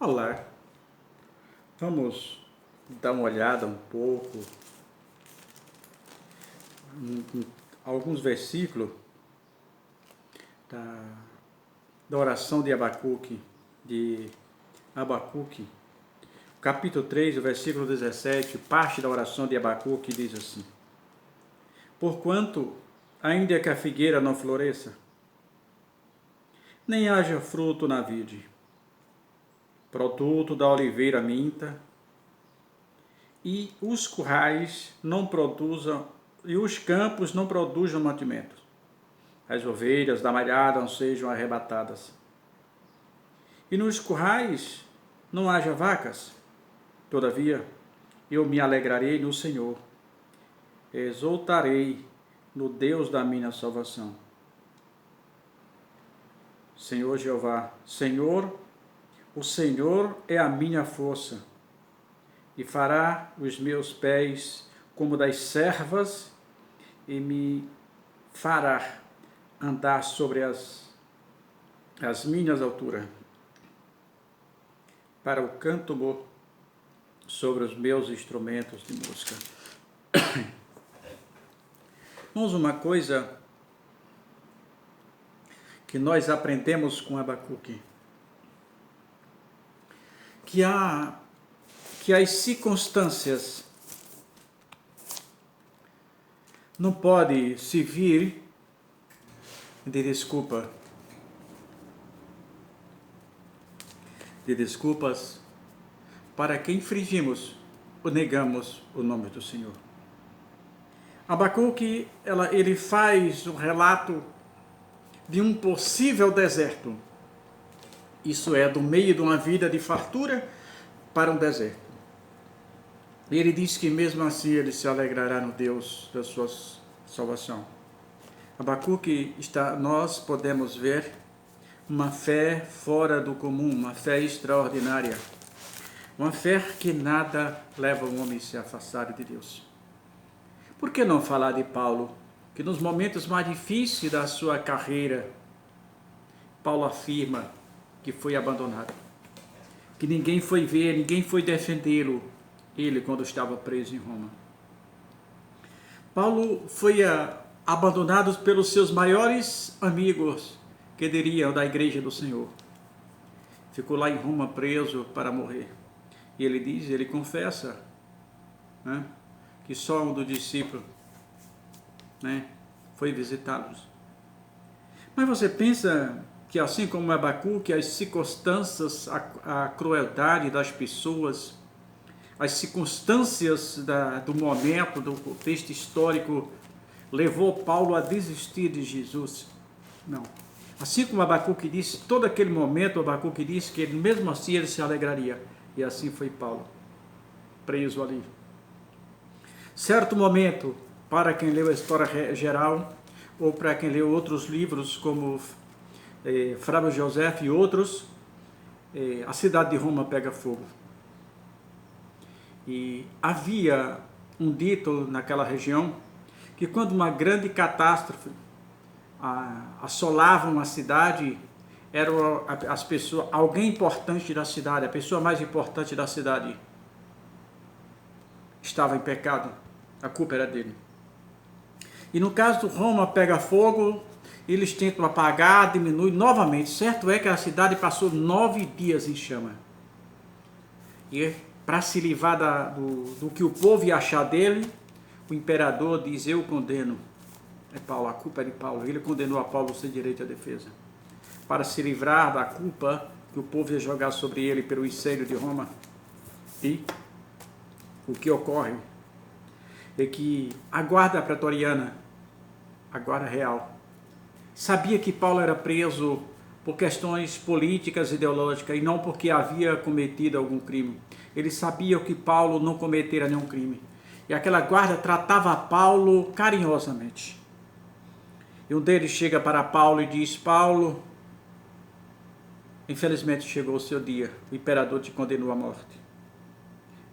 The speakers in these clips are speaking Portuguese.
Olá, vamos dar uma olhada um pouco em alguns versículos da, da oração de Abacuque, capítulo 3, o versículo 17, parte da oração de Abacuque diz assim: Porquanto, ainda que a figueira não floresça, nem haja fruto na vide, produto da oliveira minta, e os currais não produzam, e os campos não produzam mantimento. As ovelhas da malhada não sejam arrebatadas. E nos currais não haja vacas. Todavia, eu me alegrarei no Senhor, exultarei no Deus da minha salvação. Senhor Jeová, Senhor, o Senhor é a minha força, e fará os meus pés como das servas, e me fará andar sobre as minhas alturas, para o canto sobre os meus instrumentos de música. Vamos, uma coisa que nós aprendemos com Abacuque, que as circunstâncias não podem servir de desculpas para que infringimos ou negamos o nome do Senhor. Abacuque, ele faz um relato de um possível deserto. Isso é, do meio de uma vida de fartura para um deserto. E ele diz que mesmo assim ele se alegrará no Deus da sua salvação. Abacuque nós podemos ver uma fé fora do comum, uma fé extraordinária. Uma fé que nada leva o homem a se afastar de Deus. Por que não falar de Paulo, que nos momentos mais difíceis da sua carreira, Paulo afirma que foi abandonado, que ninguém foi ver, ninguém foi defendê-lo, ele quando estava preso em Roma. Paulo foi abandonado pelos seus maiores amigos, que diriam da igreja do Senhor. Ficou lá em Roma preso para morrer. E ele confessa, né, que só um dos discípulos, né, foi visitá-los. Mas você pensa que assim como Abacuque, as circunstâncias, a crueldade das pessoas, as circunstâncias do momento, do contexto histórico, levou Paulo a desistir de Jesus? Não. Assim como Abacuque disse, todo aquele momento Abacuque disse que ele, mesmo assim ele se alegraria. E assim foi Paulo, preso ali. Certo momento, para quem leu a história geral, ou para quem leu outros livros como Flávio José e outros, a cidade de Roma pega fogo. E havia um dito naquela região que quando uma grande catástrofe assolava uma cidade, eram as pessoas, alguém importante da cidade, a pessoa mais importante da cidade estava em pecado, a culpa era dele. E no caso do Roma pega fogo, eles tentam apagar, diminui novamente. Certo é que a cidade passou 9 dias em chama. E para se livrar do que o povo ia achar dele, o imperador diz: eu condeno. É Paulo, a culpa é de Paulo. Ele condenou a Paulo sem direito à defesa. Para se livrar da culpa que o povo ia jogar sobre ele pelo incêndio de Roma. E o que ocorre é que a guarda pretoriana, a guarda real, sabia que Paulo era preso por questões políticas e ideológicas e não porque havia cometido algum crime. Eles sabiam que Paulo não cometera nenhum crime. E aquela guarda tratava Paulo carinhosamente. E um deles chega para Paulo e diz: Paulo, infelizmente chegou o seu dia, o imperador te condenou à morte.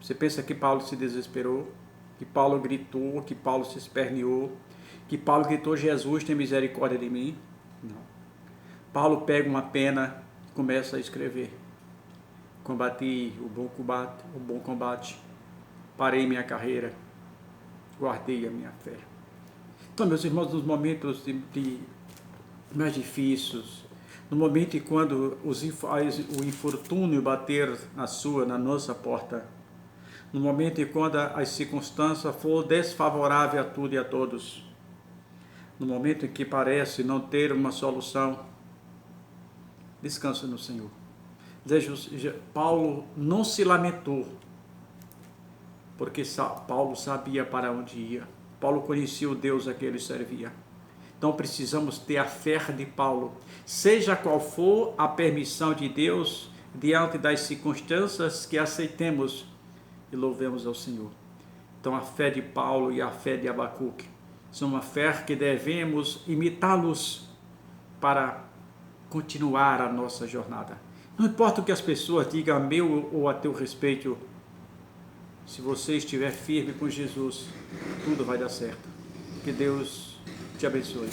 Você pensa que Paulo se desesperou? Que Paulo gritou? Que Paulo se esperneou? Que Paulo gritou: Jesus, tem misericórdia de mim? Não. Paulo pega uma pena e começa a escrever. combati o bom combate, parei minha carreira, guardei a minha fé. Então, meus irmãos, nos momentos mais difíceis, no momento em quando o infortúnio bater na nossa porta, no momento em quando as circunstâncias for desfavorável a tudo e a todos, no momento em que parece não ter uma solução, descansa no Senhor. Paulo não se lamentou, porque Paulo sabia para onde ia. Paulo conhecia o Deus a que ele servia. Então precisamos ter a fé de Paulo, seja qual for a permissão de Deus, diante das circunstâncias, que aceitemos e louvemos ao Senhor. Então a fé de Paulo e a fé de Abacuque são uma fé que devemos imitá-los para continuar a nossa jornada. Não importa o que as pessoas digam a meu ou a teu respeito, se você estiver firme com Jesus, tudo vai dar certo. Que Deus te abençoe.